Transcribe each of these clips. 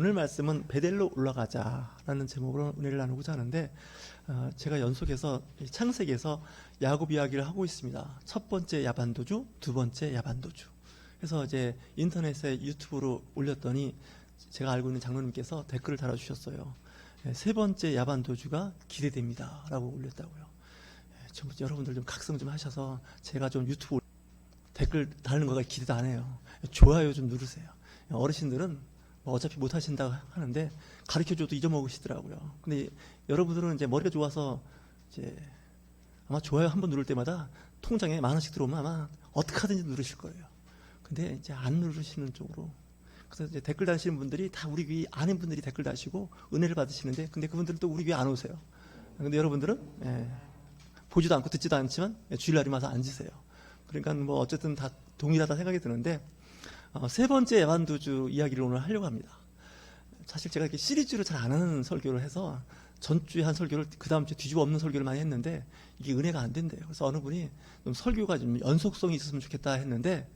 오늘 말씀은 베델로 올라가자라는 제목으로 은혜를 나누고자 하는데, 제가 연속해서 창세기에서 야곱 이야기를 하고 있습니다. 첫 번째 야반도주, 두 번째 야반도주. 그래서 이제 인터넷에 유튜브로 올렸더니 제가 알고 있는 장로님께서 댓글을 달아주셨어요. 세 번째 야반도주가 기대됩니다 라고 올렸다고요. 여러분들 좀 각성 좀 하셔서 제가 좀 유튜브 댓글 다는 거가 기대도 안 해요. 좋아요 좀 누르세요. 어르신들은 어차피 못 하신다고 하는데 가르쳐줘도 잊어먹으시더라고요. 근데 여러분들은 이제 머리가 좋아서 이제 아마 좋아요 한번 누를 때마다 통장에 10,000원씩 들어오면 아마 어떻게 하든지 누르실 거예요. 근데 이제 안 누르시는 쪽으로. 그래서 이제 댓글 다시는 분들이 다 우리 교회 아는 분들이 댓글 다시고 은혜를 받으시는데, 근데 그분들은 또 우리 교회 안 오세요. 근데 여러분들은 보지도 않고 듣지도 않지만 주일날이 와서 앉으세요. 그러니까 뭐 어쨌든 다 동일하다 생각이 드는데, 세 번째 야반도주 이야기를 오늘 하려고 합니다. 사실 제가 이렇게 시리즈로 잘 안 하는 설교를 해서 전주에 한 설교를 그 다음 주에 뒤집어 엎는 설교를 많이 했는데 이게 은혜가 안 된대요. 그래서 어느 분이 좀 설교가 좀 연속성이 있었으면 좋겠다 했는데,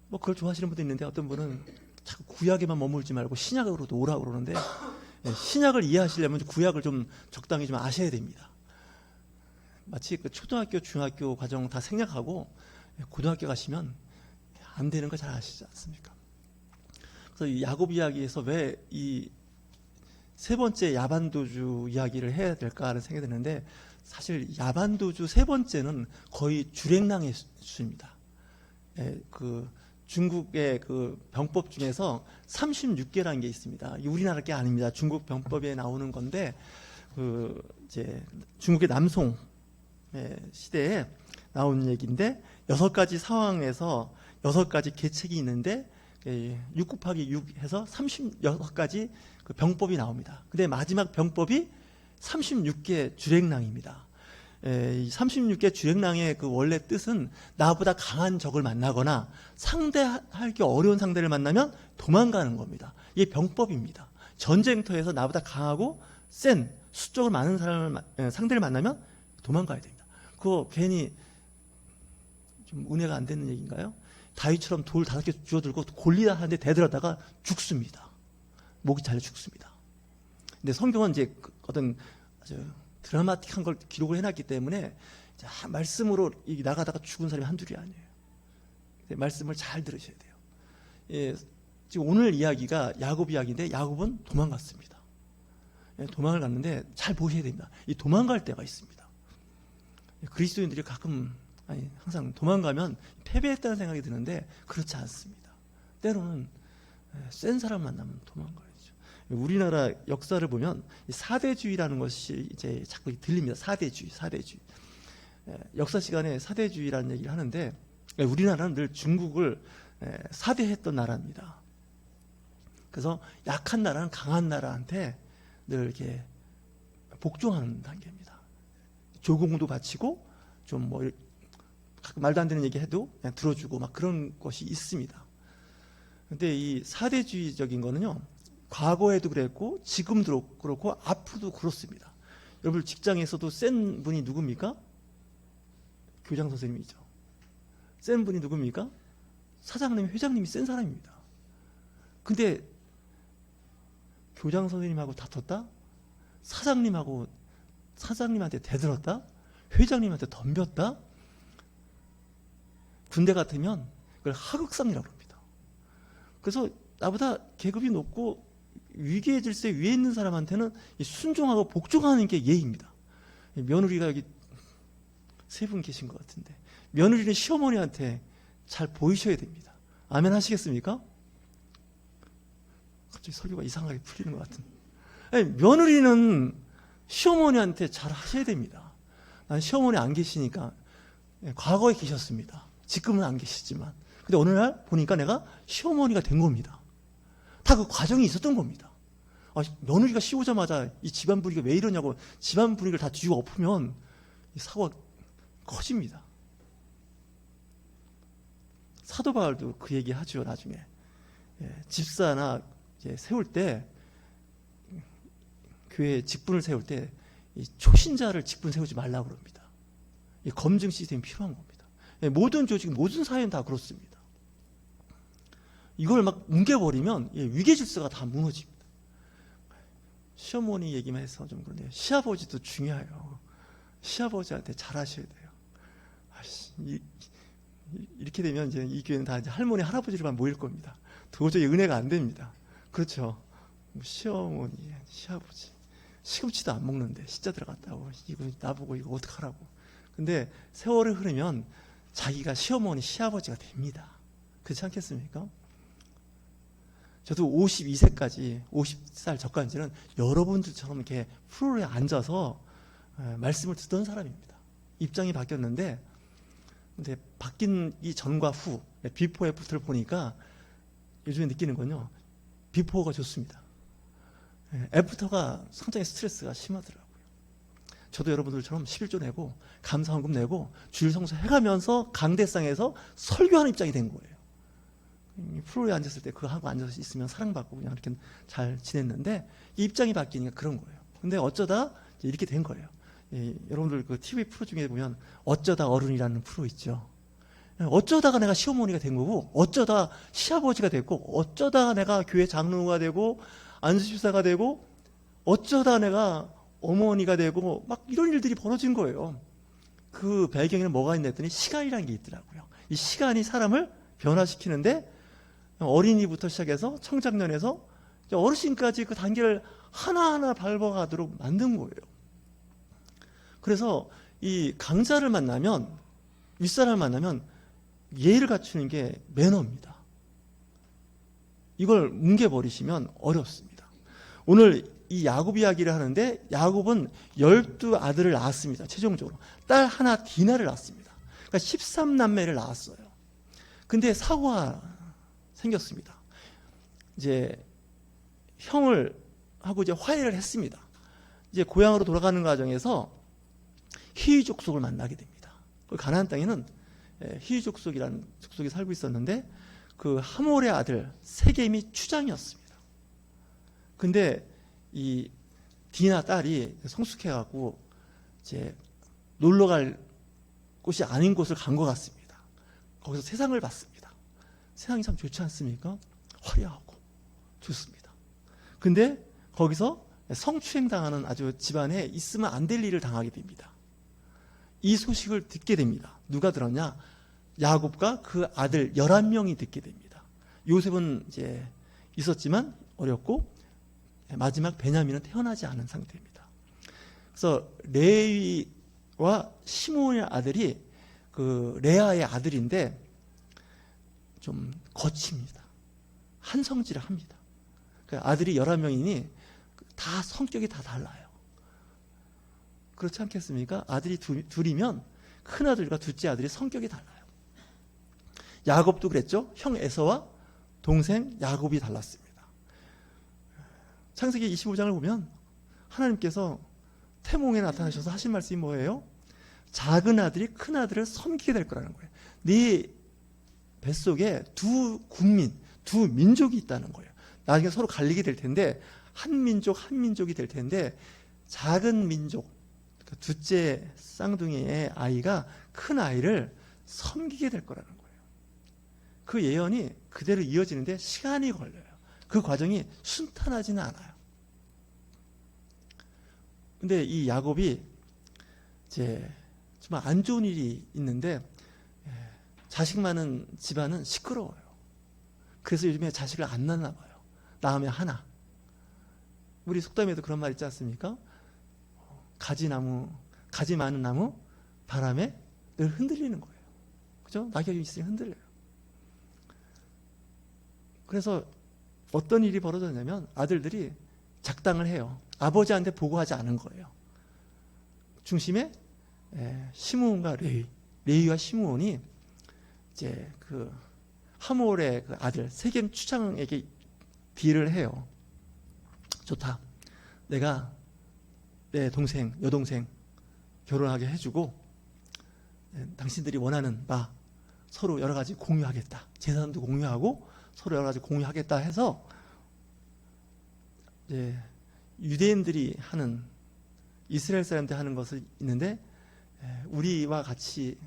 뭐 그걸 좋아하시는 분도 있는데 어떤 분은 자꾸 구약에만 머물지 말고 신약으로도 오라고 그러는데, 신약을 이해하시려면 구약을 좀 적당히 좀 아셔야 됩니다. 마치 그 초등학교, 중학교 과정 다 생략하고 고등학교 가시면 안 되는 거 잘 아시지 않습니까? 그래서 이 야곱 이야기에서 왜 이 세 번째 야반도주 이야기를 해야 될까 하는 생각이 드는데, 사실 야반도주 세 번째는 거의 주랭랑의 수입니다. 그 중국의 그 병법 중에서 36개라는 게 있습니다. 우리나라 게 아닙니다. 중국 병법에 나오는 건데, 그 이제 중국의 남송 시대에 나온 얘기인데, 6가지 상황에서 6가지 계책이 있는데 6 곱하기 6 해서 36가지 그 병법이 나옵니다. 근데 마지막 병법이 36개 주랭랑입니다. 이 36개 주랭랑의 그 원래 뜻은 나보다 강한 적을 만나거나 상대하기 어려운 상대를 만나면 도망가는 겁니다. 이게 병법입니다. 전쟁터에서 나보다 강하고 센 수적으로 많은 상대를 만나면 도망가야 됩니다. 그거 괜히 좀 은혜가 안 되는 얘기인가요? 다윗처럼 돌 5개 주워들고 골리앗 하는데 대들었다가 죽습니다. 목이 잘려 죽습니다. 근데 성경은 이제 어떤 아주 드라마틱한 걸 기록을 해놨기 때문에 말씀으로 나가다가 죽은 사람이 한둘이 아니에요. 말씀을 잘 들으셔야 돼요. 지금 오늘 이야기가 야곱 이야기인데, 야곱은 도망갔습니다. 도망을 갔는데 잘 보셔야 됩니다. 이 도망갈 때가 있습니다. 그리스도인들이 가끔, 아니 항상 도망가면 패배했다는 생각이 드는데 그렇지 않습니다. 때로는 센 사람 만나면 도망가야죠. 우리나라 역사를 보면 사대주의라는 것이 이제 자꾸 들립니다. 사대주의. 역사 시간에 사대주의라는 얘기를 하는데, 우리나라는 늘 중국을 사대했던 나라입니다. 그래서 약한 나라는 강한 나라한테 늘 이렇게 복종하는 단계입니다. 조공도 바치고 좀 뭐 말도 안 되는 얘기 해도 그냥 들어주고 막 그런 것이 있습니다. 근데 이 사대주의적인 거는요, 과거에도 그랬고 지금도 그렇고 앞으로도 그렇습니다. 여러분 직장에서도 센 분이 누굽니까? 교장 선생님이죠. 센 분이 누굽니까? 사장님, 회장님이 센 사람입니다. 근데 교장 선생님하고 다퉜다? 사장님한테 대들었다? 회장님한테 덤볐다? 군대 같으면 그걸 하극상이라고 합니다. 그래서 나보다 계급이 높고 위계의 질서 위에 있는 사람한테는 순종하고 복종하는 게 예의입니다. 며느리가 여기 3분 계신 것 같은데, 며느리는 시어머니한테 잘 보이셔야 됩니다. 아멘 하시겠습니까? 갑자기 설교가 이상하게 풀리는 것 같은데, 며느리는 시어머니한테 잘 하셔야 됩니다. 난 시어머니 안 계시니까, 과거에 계셨습니다. 지금은 안 계시지만. 근데 어느 날 보니까 내가 시어머니가 된 겁니다. 다 그 과정이 있었던 겁니다. 며느리가 씌우자마자 이 집안 분위기가 왜 이러냐고 집안 분위기를 다 뒤집어 엎으면 이 사고가 커집니다. 사도 바울도 그 얘기 하죠, 나중에. 집사나 이제 세울 때, 교회 직분을 세울 때 이 초신자를 직분 세우지 말라고 그럽니다. 이 검증 시스템이 필요한 겁니다. 모든 조직, 모든 사회는 다 그렇습니다. 이걸 막 뭉개버리면 위계 질서가 다 무너집니다. 시어머니 얘기만 해서 좀 그런데 시아버지도 중요해요. 시아버지한테 잘하셔야 돼요. 이렇게 되면 이제 이 교회는 다 이제 할머니 할아버지로만 모일 겁니다. 도저히 은혜가 안 됩니다. 그렇죠? 시어머니, 시아버지 시금치도 안 먹는데 시자 들어갔다고 이거 나보고 이거 어떡하라고. 근데 세월이 흐르면 자기가 시어머니, 시아버지가 됩니다. 그렇지 않겠습니까? 저도 52세까지 50살 전까지는 여러분들처럼 이렇게 프로에 앉아서 말씀을 듣던 사람입니다. 입장이 바뀌었는데 근데 바뀐 이 전과 후 비포 애프터를 보니까 요즘에 느끼는 건요, 비포가 좋습니다. 애프터가 상당히 스트레스가 심하더라고요. 저도 여러분들처럼 11조 내고 감사헌금 내고 주일 성수 해가면서 강대상에서 설교하는 입장이 된 거예요. 프로에 앉았을 때 그거 하고 앉아서 있으면 사랑받고 그냥 이렇게 잘 지냈는데 이 입장이 바뀌니까 그런 거예요. 근데 어쩌다 이렇게 된 거예요. 여러분들 그 TV 프로 중에 보면 어쩌다 어른이라는 프로 있죠. 어쩌다가 내가 시어머니가 된 거고 어쩌다 시아버지가 됐고 어쩌다가 내가 교회 장로가 되고 안수집사가 되고 어쩌다 내가 어머니가 되고 막 이런 일들이 벌어진 거예요. 그 배경에는 뭐가 있나 했더니 시간이라는 게 있더라고요. 이 시간이 사람을 변화시키는데 어린이부터 시작해서 청장년에서 어르신까지 그 단계를 하나하나 밟아가도록 만든 거예요. 그래서 이 강자를 만나면, 윗사람을 만나면 예의를 갖추는 게 매너입니다. 이걸 뭉개버리시면 어렵습니다. 오늘 이 야곱 이야기를 하는데 야곱은 12아들을 낳았습니다. 최종적으로. 딸 하나 디나를 낳았습니다. 그러니까 13남매를 낳았어요. 근데 사고가 생겼습니다. 이제 형을 하고 이제 화해를 했습니다. 이제 고향으로 돌아가는 과정에서 히위 족속을 만나게 됩니다. 그 가나안 땅에는 히위 족속이라는 족속이 살고 있었는데 그 하몰의 아들 세겜이 추장이었습니다. 근데 이 디나 딸이 성숙해갖고 이제 놀러 갈 곳이 아닌 곳을 간 것 같습니다. 거기서 세상을 봤습니다. 세상이 참 좋지 않습니까? 화려하고 좋습니다. 근데 거기서 성추행 당하는 아주 집안에 있으면 안 될 일을 당하게 됩니다. 이 소식을 듣게 됩니다. 누가 들었냐? 야곱과 그 아들 11명이 듣게 됩니다. 요셉은 이제 있었지만 어렸고 마지막 베냐민은 태어나지 않은 상태입니다. 그래서 레위와 시므온의 아들이 그 레아의 아들인데 좀 거칩니다. 한성질을 합니다. 그 아들이 11명이니 다 성격이 다 달라요. 그렇지 않겠습니까? 아들이 둘이면 큰아들과 둘째 아들이 성격이 달라요. 야곱도 그랬죠. 형 에서와 동생 야곱이 달랐습니다. 창세기 25장을 보면 하나님께서 태몽에 나타나셔서 하신 말씀이 뭐예요? 작은 아들이 큰 아들을 섬기게 될 거라는 거예요. 네 뱃속에 두 국민, 두 민족이 있다는 거예요. 나중에 서로 갈리게 될 텐데 한 민족이 될 텐데 작은 민족, 둘째 쌍둥이의 아이가 큰 아이를 섬기게 될 거라는 거예요. 그 예언이 그대로 이어지는데 시간이 걸려요. 그 과정이 순탄하지는 않아요. 근데 이 야곱이 이제 정말 안 좋은 일이 있는데 자식 많은 집안은 시끄러워요. 그래서 요즘에 자식을 안 낳나 봐요. 낳으면 하나. 우리 속담에도 그런 말 있지 않습니까? 가지 많은 나무 바람에 늘 흔들리는 거예요. 그죠? 낙엽이 있으니 흔들려요. 그래서 어떤 일이 벌어졌냐면 아들들이 작당을 해요. 아버지한테 보고하지 않은 거예요. 중심에 시므온과 레위와 시므온이 이제 그 하몰의 그 아들 세겜 추장에게 딜을 해요. 좋다. 내가 내 동생, 여동생 결혼하게 해주고 당신들이 원하는 바 서로 여러 가지 공유하겠다. 재산도 공유하고 서로 여러 가지 공유하겠다 해서 이제 유대인들이 하는 이스라엘 사람들이 하는 것을 있는데 우리와 같이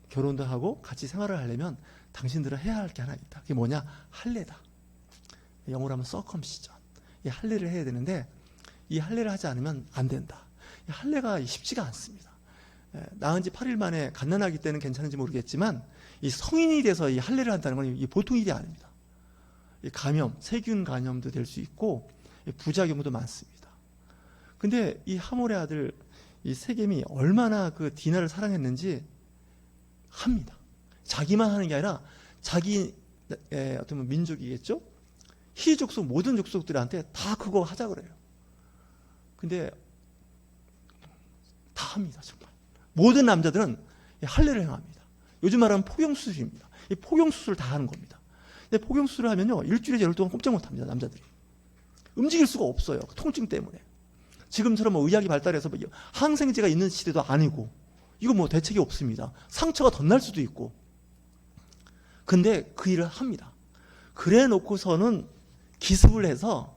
결혼도 하고 같이 생활을 하려면 당신들은 해야 할 게 하나 있다. 그게 뭐냐? 할례다. 영어로 하면 서컴시전. 이 할례를 해야 되는데 이 할례를 하지 않으면 안 된다. 이 할례가 쉽지가 않습니다. 낳은 지 8일 만에 갓난아기 때는 괜찮은지 모르겠지만 이 성인이 돼서 이 할례를 한다는 건 이 보통 일이 아닙니다. 이 감염, 세균 감염도 될 수 있고 부작용도 많습니다. 근데 이 하몰의 아들 이 세겜이 얼마나 그 디나를 사랑했는지 합니다. 자기만 하는 게 아니라 자기 어떤 민족이겠죠? 히 족속 모든 족속들한테 다 그거 하자 그래요. 근데 다 합니다. 정말 모든 남자들은 할례를 행합니다. 요즘 말하면 포경수술입니다. 이 포경수술 다 하는 겁니다. 근데 포경수술을 하면요 일주일에 열흘 동안 꼼짝 못합니다. 남자들이 움직일 수가 없어요. 통증 때문에. 지금처럼 뭐 의학이 발달해서 뭐 항생제가 있는 시대도 아니고 이거 뭐 대책이 없습니다. 상처가 덧날 수도 있고. 근데 그 일을 합니다. 그래 놓고서는 기습을 해서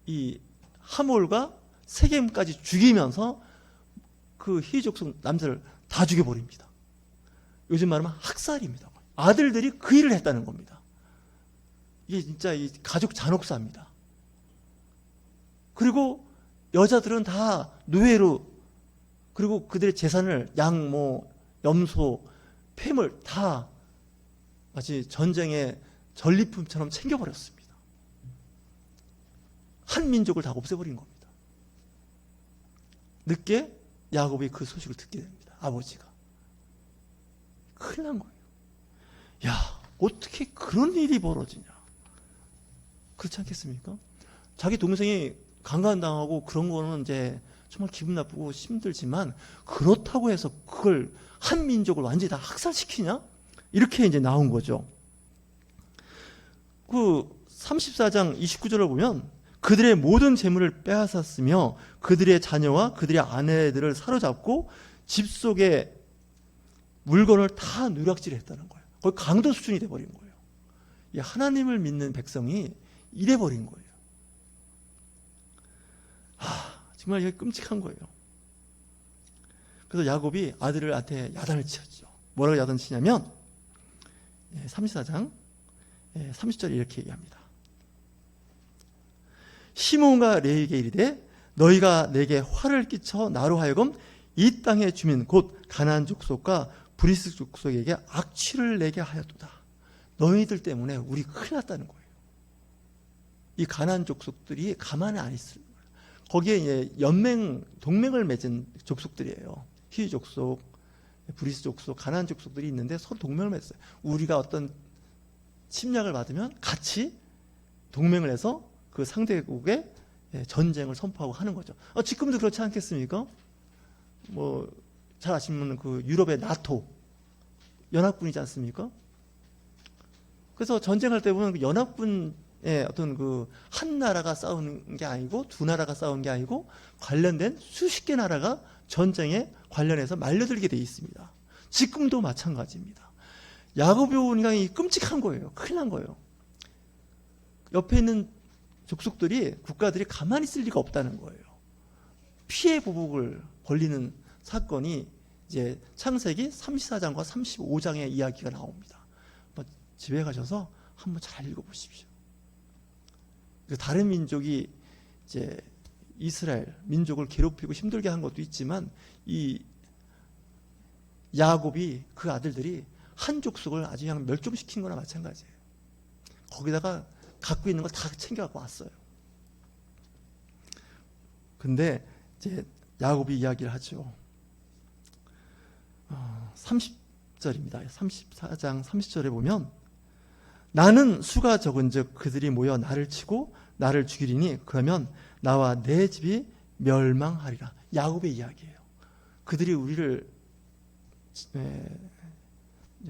이 하몰과 세겜까지 죽이면서 그 히족속 남자를 다 죽여버립니다. 요즘 말하면 학살입니다. 아들들이 그 일을 했다는 겁니다. 이게 진짜 이 가족 잔혹사입니다. 그리고 여자들은 다 노예로, 그리고 그들의 재산을 양, 염소, 폐물 다 마치 전쟁의 전리품처럼 챙겨버렸습니다. 한 민족을 다 없애버린 겁니다. 늦게 야곱이 그 소식을 듣게 됩니다. 아버지가. 큰일 난 거예요. 야, 어떻게 그런 일이 벌어지냐. 그렇지 않겠습니까? 자기 동생이 강간당하고 그런 거는 이제 정말 기분 나쁘고 힘들지만 그렇다고 해서 그걸 한 민족을 완전히 다 학살시키냐? 이렇게 이제 나온 거죠. 그 34장 29절을 보면 그들의 모든 재물을 빼앗았으며 그들의 자녀와 그들의 아내들을 사로잡고 집 속에 물건을 다 누락질했다는 거예요. 거의 강도 수준이 돼버린 거예요. 이 하나님을 믿는 백성이 이래버린 거예요. 정말 이게 끔찍한 거예요. 그래서 야곱이 아들한테 야단을 치었죠. 뭐라고 야단 치냐면 34장 30절에 이렇게 얘기합니다. 시몬과 레위에게 이르되 너희가 내게 화를 끼쳐 나로 하여금 이 땅의 주민 곧 가나안 족속과 브리스 족속에게 악취를 내게 하였도다. 너희들 때문에 우리 큰일 났다는 거예요. 이 가나안 족속들이 가만히 안 있을 거예요. 거기에 동맹을 맺은 족속들이에요. 히 족속, 브리스 족속, 가나안 족속들이 있는데 서로 동맹을 맺었어요. 우리가 어떤 침략을 받으면 같이 동맹을 해서 그 상대국의 전쟁을 선포하고 하는 거죠. 지금도 그렇지 않겠습니까? 잘 아시는 그 유럽의 나토 연합군이지 않습니까? 그래서 전쟁할 때 보면 그 연합군의 어떤 그 한 나라가 싸우는 게 아니고 두 나라가 싸우는 게 아니고 관련된 수십 개 나라가 전쟁에 관련해서 말려들게 돼 있습니다. 지금도 마찬가지입니다. 야곱이 오니까 끔찍한 거예요. 큰일 난 거예요. 옆에 있는 족속들이 국가들이 가만히 있을 리가 없다는 거예요. 피해 보복을 벌리는 사건이 이제 창세기 34장과 35장의 이야기가 나옵니다. 집에 가셔서 한번 잘 읽어보십시오. 다른 민족이 이제 이스라엘 민족을 괴롭히고 힘들게 한 것도 있지만 이 야곱이 그 아들들이 한 족속을 아주 그냥 멸종시킨 거나 마찬가지예요. 거기다가 갖고 있는 걸 다 챙겨갖고 왔어요. 근데 이제 야곱이 이야기를 하죠. 30절입니다. 34장 30절에 보면 나는 수가 적은즉 그들이 모여 나를 치고 나를 죽이리니 그러면 나와 내 집이 멸망하리라. 야곱의 이야기예요. 그들이 우리를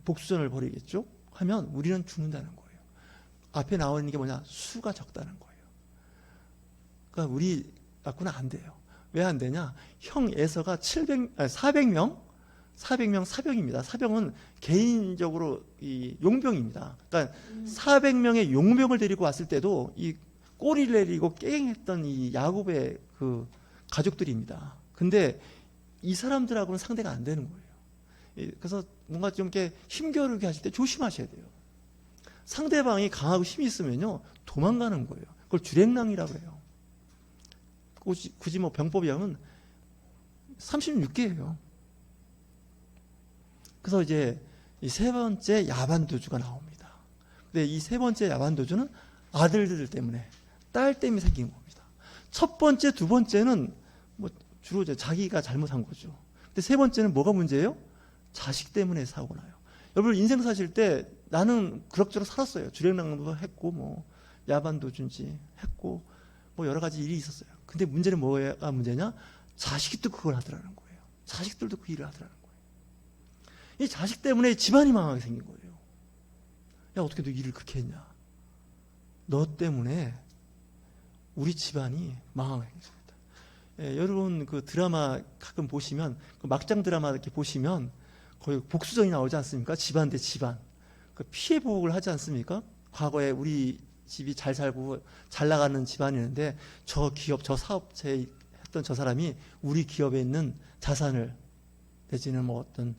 복수전을 벌이겠죠? 하면 우리는 죽는다는 거예요. 앞에 나오는 게 뭐냐? 수가 적다는 거예요. 그러니까 우리 갖고는 안 돼요. 왜 안 되냐? 형 에서가 400명 사병입니다. 사병은 개인적으로 이 용병입니다. 그러니까 400명의 용병을 데리고 왔을 때도 이 꼬리를 내리고 깽했던 이 야곱의 그 가족들입니다. 근데 이 사람들하고는 상대가 안 되는 거예요. 그래서 뭔가 좀 이렇게 힘겨루게 하실 때 조심하셔야 돼요. 상대방이 강하고 힘이 있으면요 도망가는 거예요. 그걸 주랭랑이라고 해요. 굳이 뭐 병법이 하면 36개예요. 그래서 이제 이 세 번째 야반도주가 나옵니다. 근데 이 세 번째 야반도주는 아들들 때문에, 딸 때문에 생긴 겁니다. 첫 번째, 두 번째는 뭐 주로 이제 자기가 잘못한 거죠. 근데 세 번째는 뭐가 문제예요? 자식 때문에 사고 나요. 여러분 인생 사실 때 나는 그럭저럭 살았어요. 주량랑도 했고 뭐 야반도주인지 했고 뭐 여러 가지 일이 있었어요. 근데 문제는 뭐가 문제냐? 자식이 또 그걸 하더라는 거예요. 자식들도 그 일을 하더라는 거예요. 이 자식 때문에 집안이 망하게 생긴 거예요. 야, 어떻게 너 일을 그렇게 했냐? 너 때문에 우리 집안이 망하게 생겼습니다. 예, 여러분 그 드라마 가끔 보시면 그 막장 드라마 이렇게 보시면 거의 복수전이 나오지 않습니까? 집안 대 집안. 그 피해 보복을 하지 않습니까? 과거에 우리 집이 잘 살고 잘 나가는 집안이었는데 저 기업, 저 사업체에 했던 저 사람이 우리 기업에 있는 자산을 내지는 뭐 어떤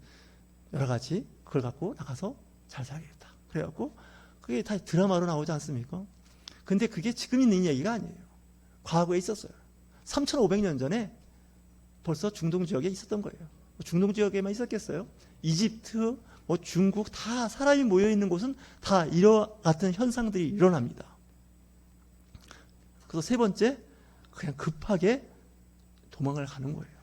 여러 가지 그걸 갖고 나가서 잘 살겠다. 그래갖고 그게 다 드라마로 나오지 않습니까? 근데 그게 지금 있는 얘기가 아니에요. 과거에 있었어요. 3,500년 전에 벌써 중동 지역에 있었던 거예요. 중동 지역에만 있었겠어요? 이집트, 뭐 중국 다 사람이 모여 있는 곳은 다 이런 같은 현상들이 일어납니다. 그래서 세 번째, 그냥 급하게 도망을 가는 거예요.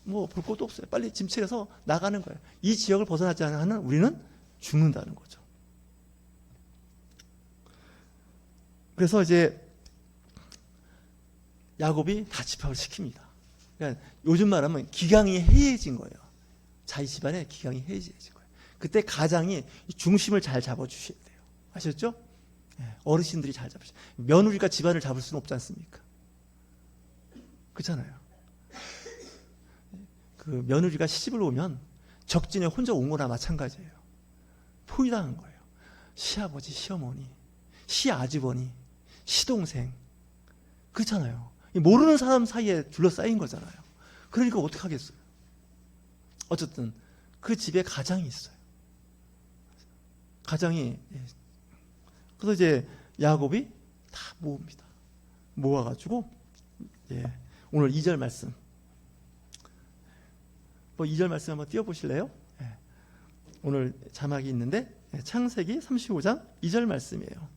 뭐 볼 것도 없어요. 빨리 짐 차려서 나가는 거예요. 이 지역을 벗어나지 않는 한은 우리는 죽는다는 거죠. 그래서 이제 야곱이 다 집합을 시킵니다. 그러니까 요즘 말하면 기강이 해이해진 거예요. 자기 집안에 기강이 해이해진 거예요. 그때 가장이 중심을 잘 잡아주셔야 돼요. 아셨죠? 어르신들이 잘 잡으셔야 돼요. 며느리가 집안을 잡을 수는 없지 않습니까? 그렇잖아요. 그 며느리가 시집을 오면 적진에 혼자 온 거나 마찬가지예요. 포위당한 거예요. 시아버지, 시어머니, 시아주버니, 시동생. 그렇잖아요. 모르는 사람 사이에 둘러싸인 거잖아요. 그러니까 어떻게 하겠어요? 어쨌든 그 집에 가장이 있어요. 가장이. 그래서 이제 야곱이 다 모읍니다. 모아가지고 오늘 2절 말씀. 뭐 2절 말씀 한번 띄워보실래요? 오늘 자막이 있는데 창세기 35장 2절 말씀이에요.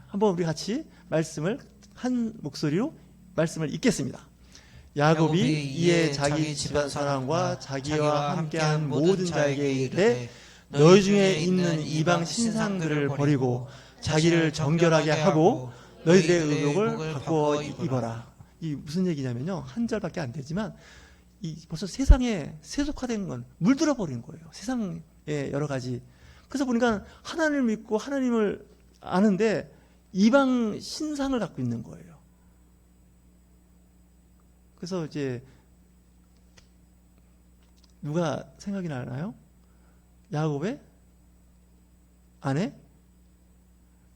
한번 우리 같이 말씀을 한 목소리로 말씀을 읽겠습니다. 야곱이 이에 자기 집안 사람과 자기와 함께한 모든 자에게 이르되 너희 중에 있는 이방 신상들을 버리고 자기를 정결하게 하고 너희들의 의복을 바꾸어 입어라. 이 무슨 얘기냐면요. 한 절밖에 안 되지만 벌써 세상에 세속화된 건 물들어 버린 거예요. 세상에 여러 가지. 그래서 보니까 하나님을 믿고 하나님을 아는데 이방 신상을 갖고 있는 거예요. 그래서 이제 누가 생각이 나나요? 야곱의 아내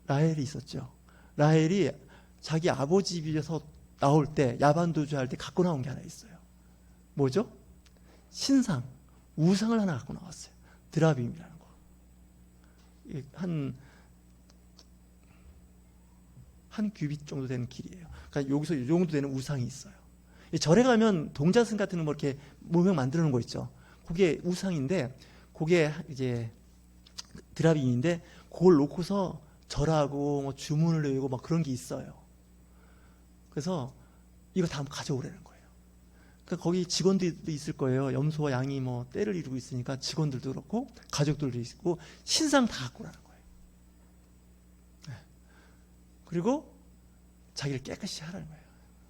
라헬이 있었죠. 라헬이 자기 아버지 집에서 나올 때 야반도주 할 때 갖고 나온 게 하나 있어요. 뭐죠? 신상, 우상을 하나 갖고 나왔어요. 드라빔이라는 거. 한 규빗 정도 되는 길이에요. 그러니까 여기서 이 정도 되는 우상이 있어요. 절에 가면 동자승 같은 거 이렇게 모형 만들어 놓은 거 있죠. 그게 우상인데, 그게 이제 드라빔인데, 그걸 놓고서 절하고 뭐 주문을 외우고 막 그런 게 있어요. 그래서 이거 다 가져오라는 거예요. 그러니까 거기 직원들도 있을 거예요. 염소와 양이 뭐 때를 이루고 있으니까 직원들도 그렇고 가족들도 있고 신상 다 갖고 오라는 거예요. 그리고 자기를 깨끗이 하라는 거예요.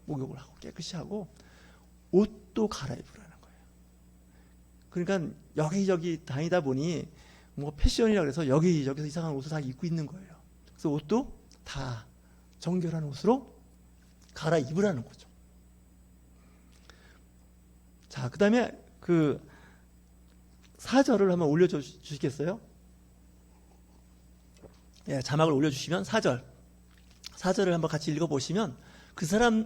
목욕을 하고 깨끗이 하고 옷도 갈아입으라는 거예요. 그러니까 여기저기 다니다 보니 뭐 패션이라고 해서 여기저기서 이상한 옷을 다 입고 있는 거예요. 그래서 옷도 다 정결한 옷으로 갈아입으라는 거죠. 자, 그 다음에 그 4절을 한번 올려주시겠어요? 자막을 올려주시면 4절을 한번 같이 읽어보시면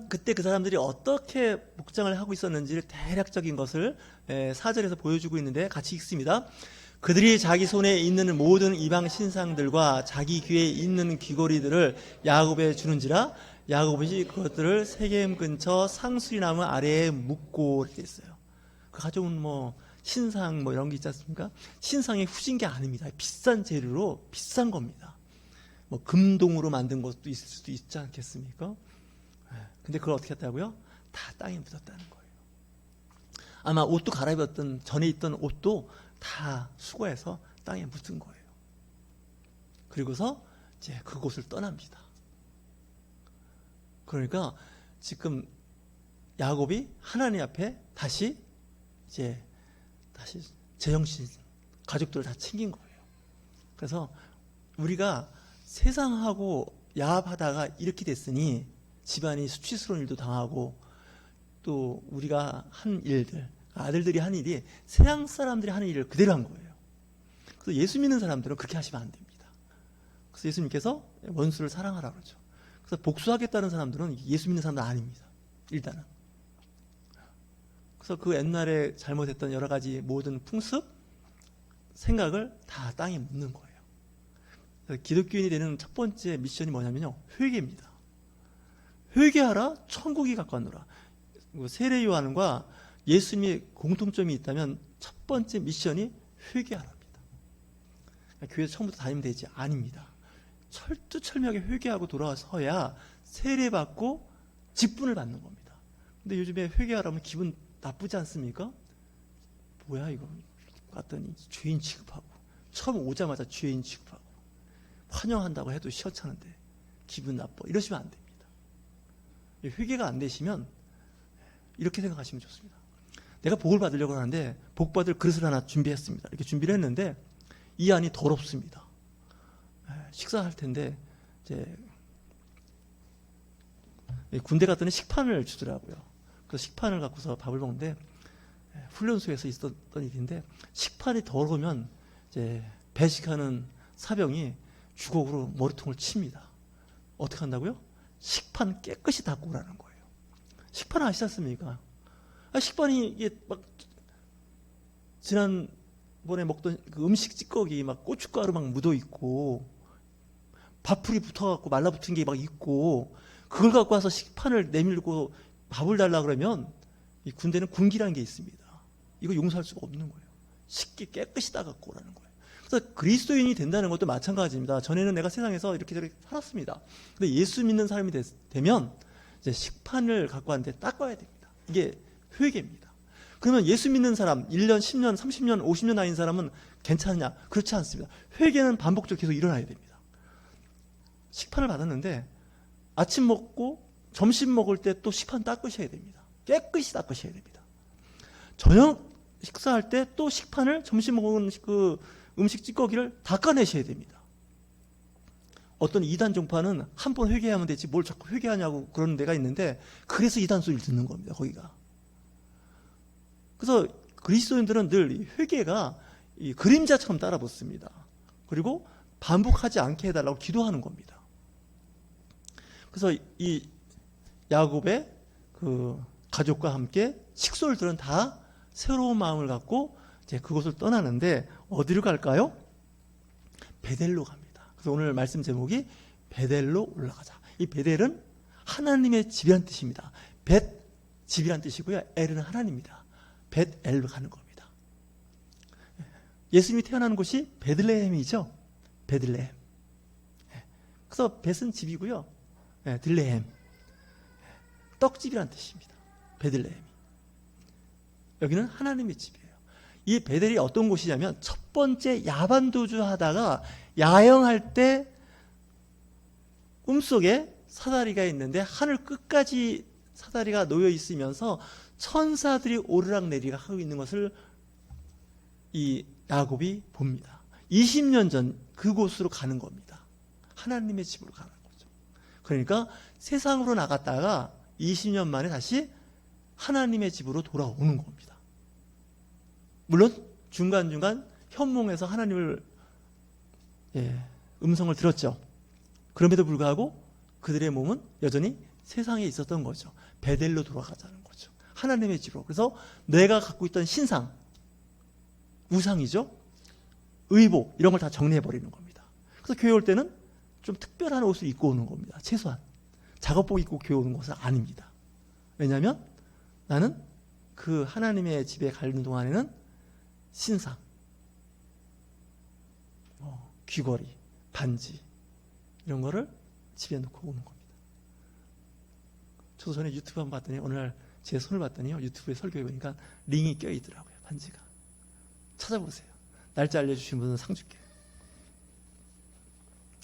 그때 그 사람들이 어떻게 목장을 하고 있었는지를 대략적인 것을 4절에서 보여주고 있는데 같이 읽습니다. 그들이 자기 손에 있는 모든 이방 신상들과 자기 귀에 있는 귀고리들을 야곱에 주는지라 야곱이 그것들을 세겜 근처 상수리 나무 아래에 묻고 이렇게 있어요. 그 가져온 신상 이런 게 있지 않습니까? 신상에 후진 게 아닙니다. 비싼 재료로 비싼 겁니다. 금동으로 만든 것도 있을 수도 있지 않겠습니까? 근데 그걸 어떻게 했다고요? 다 땅에 묻었다는 거예요. 아마 옷도 갈아입었던 전에 있던 옷도 다 수거해서 땅에 묻은 거예요. 그리고서 이제 그곳을 떠납니다. 그러니까 지금 야곱이 하나님 앞에 다시 제정신 가족들을 다 챙긴 거예요. 그래서 우리가 세상하고 야합하다가 이렇게 됐으니 집안이 수치스러운 일도 당하고 또 우리가 한 일들, 아들들이 한 일이 세상 사람들이 하는 일을 그대로 한 거예요. 그래서 예수 믿는 사람들은 그렇게 하시면 안 됩니다. 그래서 예수님께서 원수를 사랑하라 그러죠. 그래서 복수하겠다는 사람들은 예수 믿는 사람들 아닙니다. 일단은. 그래서 그 옛날에 잘못했던 여러 가지 모든 풍습, 생각을 다 땅에 묻는 거예요. 그래서 기독교인이 되는 첫 번째 미션이 뭐냐면요, 회개입니다. 회개하라, 천국이 가까우노라. 세례 요한과 예수님의 공통점이 있다면 첫 번째 미션이 회개하라입니다. 교회 처음부터 다니면 되지 아닙니다. 철두철미하게 회개하고 돌아서야 세례받고 직분을 받는 겁니다. 근데 요즘에 회개하라면 기분 나쁘지 않습니까? 뭐야 이거 갔더니 죄인 취급하고 처음 오자마자 죄인 취급하고 환영한다고 해도 시원찮은데 기분 나빠 이러시면 안 됩니다. 회개가 안 되시면 이렇게 생각하시면 좋습니다. 내가 복을 받으려고 하는데 복 받을 그릇을 하나 준비했습니다. 이렇게 준비를 했는데 이 안이 더럽습니다. 식사할 텐데 이제 군대 갔더니 식판을 주더라고요. 그래서 식판을 갖고서 밥을 먹는데 훈련소에서 있었던 일인데 식판이 더러우면 이제 배식하는 사병이 주걱으로 머리통을 칩니다. 어떻게 한다고요? 식판 깨끗이 닦고 오라는 거예요. 식판 아시지 않습니까? 식판이 이게 막 지난번에 먹던 그 음식 찌꺼기 막 고춧가루 막 묻어 있고 밥풀이 붙어갖고 말라붙은 게 막 있고 그걸 갖고 와서 식판을 내밀고 밥을 달라 그러면 이 군대는 군기라는 게 있습니다. 이거 용서할 수가 없는 거예요. 쉽게 깨끗이 닦고 오라는 거예요. 그래서 그리스도인이 된다는 것도 마찬가지입니다. 전에는 내가 세상에서 이렇게 저렇게 살았습니다. 근데 예수 믿는 사람이 되면 이제 식판을 갖고 왔는데 닦아야 됩니다. 이게 회개입니다. 그러면 예수 믿는 사람 1년, 10년, 30년, 50년 나이인 사람은 괜찮냐? 그렇지 않습니다. 회개는 반복적으로 계속 일어나야 됩니다. 식판을 받았는데 아침 먹고 점심 먹을 때 또 식판 닦으셔야 됩니다. 깨끗이 닦으셔야 됩니다. 저녁 식사할 때 또 식판을 점심 먹은 그 음식 찌꺼기를 닦아내셔야 됩니다. 어떤 이단 종파는 한 번 회개하면 되지 뭘 자꾸 회개하냐고 그러는 데가 있는데 그래서 이단 소리를 듣는 겁니다. 거기가. 그래서 그리스도인들은 늘 회개가 이 그림자처럼 따라붙습니다. 그리고 반복하지 않게 해달라고 기도하는 겁니다. 그래서 이 야곱의 그 가족과 함께 식솔들은 다 새로운 마음을 갖고 이제 그곳을 떠나는데 어디로 갈까요? 베델로 갑니다. 그래서 오늘 말씀 제목이 베델로 올라가자. 이 베델은 하나님의 집이란 뜻입니다. 벳 집이란 뜻이고요. 엘은 하나님입니다. 벳엘로 가는 겁니다. 예수님이 태어나는 곳이 베들레헴이죠. 베들레헴. 그래서 벳은 집이고요. 들레헴. 떡집이란 뜻입니다. 베들레헴이. 여기는 하나님의 집이에요. 이 베델이 어떤 곳이냐면 첫 번째 야반도주 하다가 야영할 때 꿈속에 사다리가 있는데 하늘 끝까지 사다리가 놓여 있으면서 천사들이 오르락내리락 하고 있는 것을 이 야곱이 봅니다. 20년 전 그곳으로 가는 겁니다. 하나님의 집으로 가는 거죠. 그러니까 세상으로 나갔다가 20년 만에 다시 하나님의 집으로 돌아오는 겁니다. 물론 중간중간 현몽에서 하나님을 음성을 들었죠. 그럼에도 불구하고 그들의 몸은 여전히 세상에 있었던 거죠. 베델로 돌아가자는 거죠. 하나님의 집으로. 그래서 내가 갖고 있던 신상, 우상이죠. 의복 이런 걸 다 정리해 버리는 겁니다. 그래서 교회 올 때는 좀 특별한 옷을 입고 오는 겁니다. 최소한 작업복 입고 교회 오는 것은 아닙니다. 왜냐하면 나는 그 하나님의 집에 가는 동안에는 신상, 귀걸이, 반지 이런 거를 집에 놓고 오는 겁니다. 저도 전에 유튜브 한번 봤더니 어느 날 제 손을 봤더니요, 유튜브에 설교해 보니까 링이 껴 있더라고요. 반지가. 찾아보세요. 날짜 알려주신 분은 상 줄게요.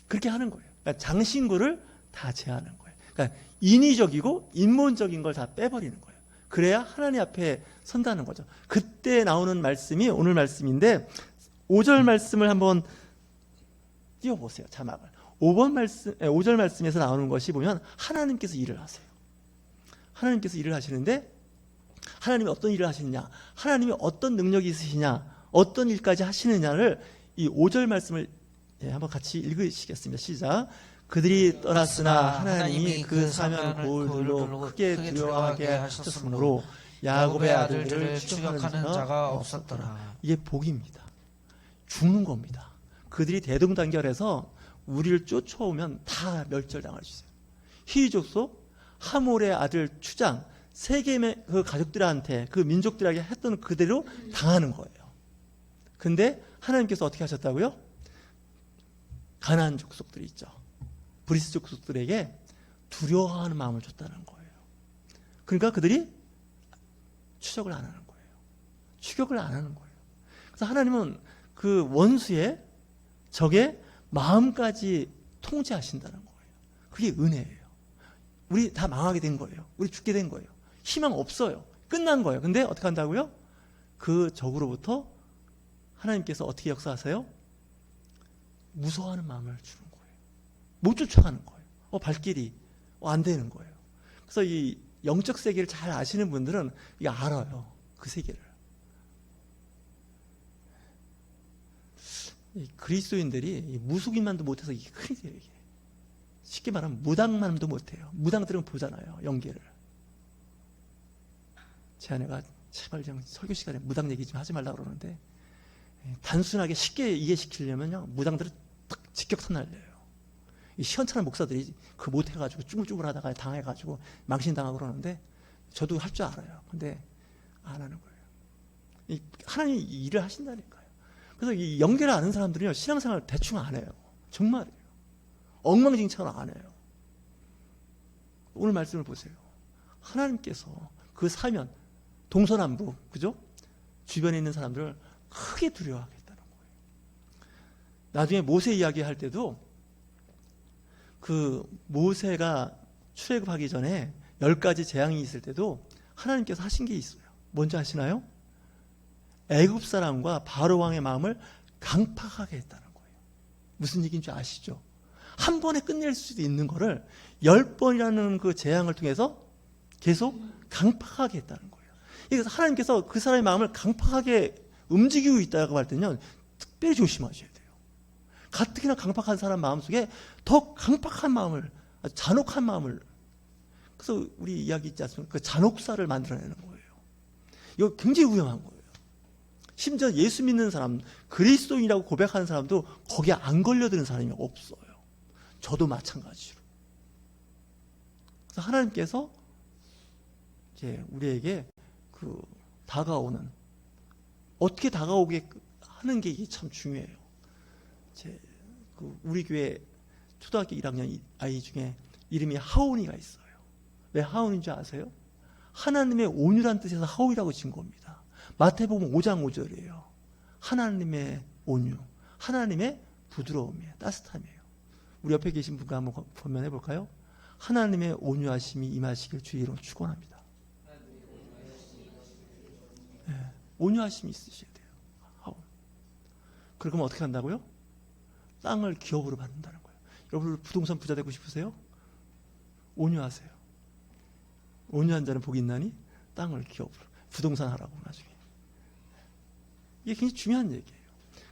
그렇게 하는 거예요. 그러니까 장신구를 다 제하는 거예요. 그러니까 인위적이고 인본적인 걸 다 빼버리는 거예요. 그래야 하나님 앞에 선다는 거죠. 그때 나오는 말씀이 오늘 말씀인데 5절 말씀을 한번 띄워보세요. 자막을. 5절 말씀에서 나오는 것이 보면 하나님께서 일을 하세요. 하나님께서 일을 하시는데 하나님이 어떤 일을 하시느냐, 하나님이 어떤 능력이 있으시냐, 어떤 일까지 하시느냐를 이 5절 말씀을 한번 같이 읽으시겠습니다. 시작. 그들이 떠났으나 하나님이 그 사면을 고을들로 크게 두려워하게 하셨으므로 야곱의 아들들을 추격하는 자가 없었더라. 이게 복입니다. 죽는 겁니다. 그들이 대동단결해서 우리를 쫓아오면 다 멸절당할 수 있어요. 히위 족속 하몰의 아들 추장 세겜의 그 가족들한테 그 민족들에게 했던 그대로 당하는 거예요. 근데 하나님께서 어떻게 하셨다고요? 가나안 족속들이 있죠. 브리스 족속들에게 두려워하는 마음을 줬다는 거예요. 그러니까 그들이 추적을 안 하는 거예요. 추격을 안 하는 거예요. 그래서 하나님은 그 원수의 적의 마음까지 통제하신다는 거예요. 그게 은혜예요. 우리 다 망하게 된 거예요. 우리 죽게 된 거예요. 희망 없어요. 끝난 거예요. 근데 어떻게 한다고요? 그 적으로부터 하나님께서 어떻게 역사하세요? 무서워하는 마음을 주는 거예요. 못 쫓아가는 거예요. 발길이 안 되는 거예요. 그래서 이 영적 세계를 잘 아시는 분들은 이게 알아요. 그 세계를. 이 그리스도인들이 무속인만도 못해서 이게 큰일 이에요. 이게. 쉽게 말하면 무당만도 못해요. 무당들은 보잖아요. 연계를. 제 아내가 제발 좀 설교 시간에 무당 얘기 좀 하지 말라고 그러는데 단순하게 쉽게 이해시키려면요, 무당들은 딱 직격탄 날려요. 이 시원찮은 목사들이 그 못해가지고 쭈글쭈글 하다가 당해가지고 망신당하고 그러는데 저도 할 줄 알아요. 근데 안 하는 거예요. 하나님이 일을 하신다니까요. 그래서 이 연계를 아는 사람들은요, 신앙생활 대충 안 해요. 정말이에요. 엉망진창을 안 해요. 오늘 말씀을 보세요. 하나님께서 그 사면, 동서남북, 그죠? 주변에 있는 사람들을 크게 두려워하겠다는 거예요. 나중에 모세 이야기 할 때도 그 모세가 출애굽하기 전에 10가지 재앙이 있을 때도 하나님께서 하신 게 있어요. 뭔지 아시나요? 애굽 사람과 바로 왕의 마음을 강팍하게 했다는 거예요. 무슨 얘기인지 아시죠? 한 번에 끝낼 수도 있는 거를 10번이라는 그 재앙을 통해서 계속 강팍하게 했다는 거예요. 그래서 하나님께서 그 사람의 마음을 강팍하게 움직이고 있다고 할 때는 특별히 조심하셔야 돼요. 가뜩이나 강팍한 사람 마음속에 더 강팍한 마음을, 잔혹한 마음을, 그래서 우리 이야기 있지 않습니까? 그 잔혹사를 만들어내는 거예요. 이거 굉장히 위험한 거예요. 심지어 예수 믿는 사람, 그리스도인이라고 고백하는 사람도 거기에 안 걸려드는 사람이 없어요. 저도 마찬가지로. 그래서 하나님께서 이제 우리에게 그 다가오는, 어떻게 다가오게 하는 게 이게 참 중요해요. 우리 교회 초등학교 1학년 아이 중에 이름이 하온이가 있어요. 왜 하온인 줄 아세요? 하나님의 온유란 뜻에서 하온이라고 지은 겁니다. 마태복음 5장 5절이에요. 하나님의 온유, 하나님의 부드러움이에요. 따뜻함이에요. 우리 옆에 계신 분과 한번 보면 해볼까요? 하나님의 온유하심이 임하시길 주의 이름으로 축원합니다. 네, 온유하심이 있으셔야 돼요. 하온. 그러면 어떻게 한다고요? 땅을 기업으로 받는다는 거예요. 여러분 부동산 부자 되고 싶으세요? 온유하세요. 온유한 자는 복이 있나니 땅을 기업으로, 부동산 하라고 나중에. 이게 굉장히 중요한 얘기예요.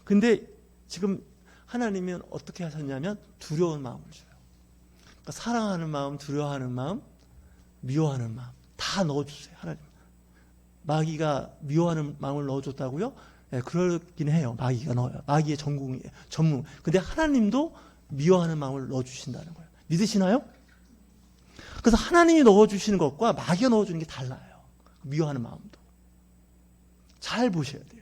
근데 지금 하나님은 어떻게 하셨냐면 두려운 마음을 줘요. 그러니까 사랑하는 마음, 두려워하는 마음, 미워하는 마음 다 넣어주세요. 하나님. 마귀가 미워하는 마음을 넣어줬다고요? 예, 그러긴 해요. 마귀가 넣어요. 마귀의 전공이에요. 전문. 근데 하나님도 미워하는 마음을 넣어주신다는 거예요. 믿으시나요? 그래서 하나님이 넣어주시는 것과 마귀가 넣어주는 게 달라요. 미워하는 마음도. 잘 보셔야 돼요.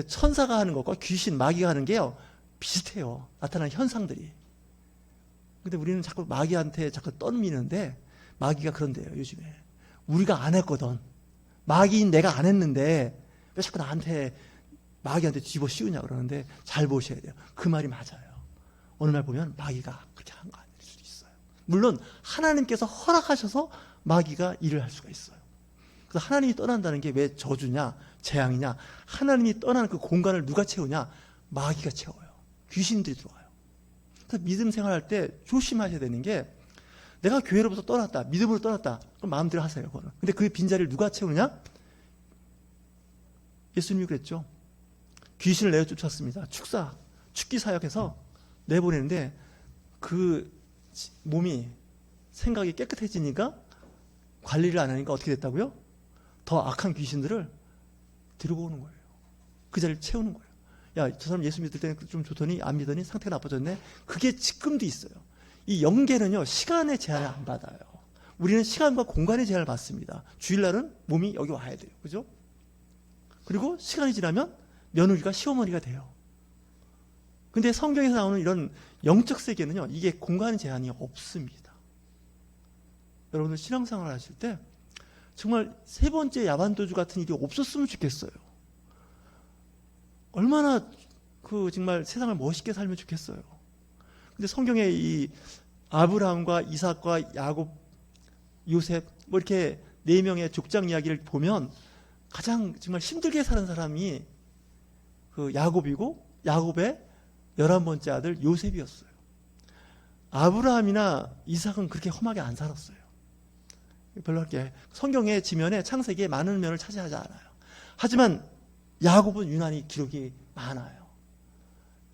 천사가 하는 것과 귀신, 마귀가 하는 게요, 비슷해요. 나타나는 현상들이. 근데 우리는 자꾸 마귀한테 자꾸 떠미는데, 마귀가 그런데요, 요즘에. 우리가 안 했거든. 마귀인 내가 안 했는데, 왜 자꾸 나한테, 마귀한테 집어 씌우냐 그러는데, 잘 보셔야 돼요. 그 말이 맞아요. 어느 날 보면 마귀가 그렇게 한 거 아닐 수도 있어요. 물론, 하나님께서 허락하셔서 마귀가 일을 할 수가 있어요. 그래서 하나님이 떠난다는 게 왜 저주냐, 재앙이냐, 하나님이 떠나는 그 공간을 누가 채우냐? 마귀가 채워요. 귀신들이 들어와요. 그래서 믿음 생활할 때 조심하셔야 되는 게, 내가 교회로부터 떠났다, 믿음으로 떠났다, 그럼 마음대로 하세요. 그거는. 근데 그 빈자리를 누가 채우냐? 예수님이 그랬죠. 귀신을 내쫓았습니다. 축기 사역해서 내보내는데, 그 몸이, 생각이 깨끗해지니까 관리를 안 하니까 어떻게 됐다고요? 더 악한 귀신들을 들고 오는 거예요. 그 자리를 채우는 거예요. 야, 저 사람 예수 믿을 때는 좀 좋더니 안 믿더니 상태가 나빠졌네. 그게 지금도 있어요. 이 영계는요, 시간의 제한을 안 받아요. 우리는 시간과 공간의 제한을 받습니다. 주일날은 몸이 여기 와야 돼요. 그죠? 그리고 시간이 지나면 며느리가 시어머니가 돼요. 근데 성경에서 나오는 이런 영적 세계는요, 이게 공간의 제한이 없습니다. 여러분들 신앙생활 하실 때 정말 세 번째 야반도주 같은 일이 없었으면 좋겠어요. 얼마나 정말 세상을 멋있게 살면 좋겠어요. 근데 성경에 이 아브라함과 이삭과 야곱, 요셉 뭐 이렇게 네 명의 족장 이야기를 보면 가장 정말 힘들게 사는 사람이 그 야곱이고, 야곱의 11번째 아들 요셉이었어요. 아브라함이나 이삭은 그렇게 험하게 안 살았어요. 별로 그렇게 성경의 지면에, 창세기에 많은 면을 차지하지 않아요. 하지만 야곱은 유난히 기록이 많아요.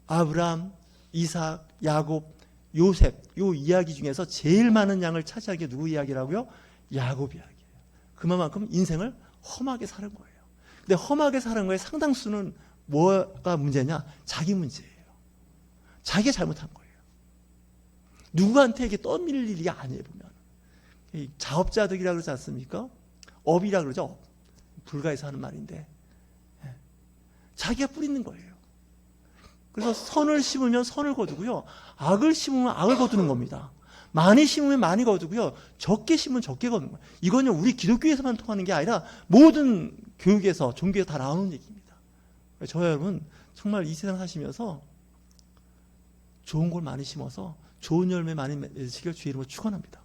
아브라함, 이삭, 야곱, 요셉, 요 이야기 중에서 제일 많은 양을 차지한 게 누구 이야기라고요? 야곱 이야기예요. 그만큼 인생을 험하게 사는 거예요. 근데 험하게 사는 거에 상당수는 뭐가 문제냐? 자기 문제예요. 자기가 잘못한 거예요. 누구한테 이게 떠밀릴 일이 아니에요, 보면. 자업자득이라 그러지 않습니까? 업이라 그러죠. 불가에서 하는 말인데. 자기가 뿌리는 거예요. 그래서 선을 심으면 선을 거두고요, 악을 심으면 악을 거두는 겁니다. 많이 심으면 많이 거두고요, 적게 심으면 적게 거두는 거예요. 이건요, 우리 기독교에서만 통하는 게 아니라 모든 교육에서, 종교에서 다 나오는 얘기입니다. 저와 여러분, 정말 이 세상 사시면서 좋은 걸 많이 심어서 좋은 열매 많이 맺으시길 주의 이름으로 축원합니다.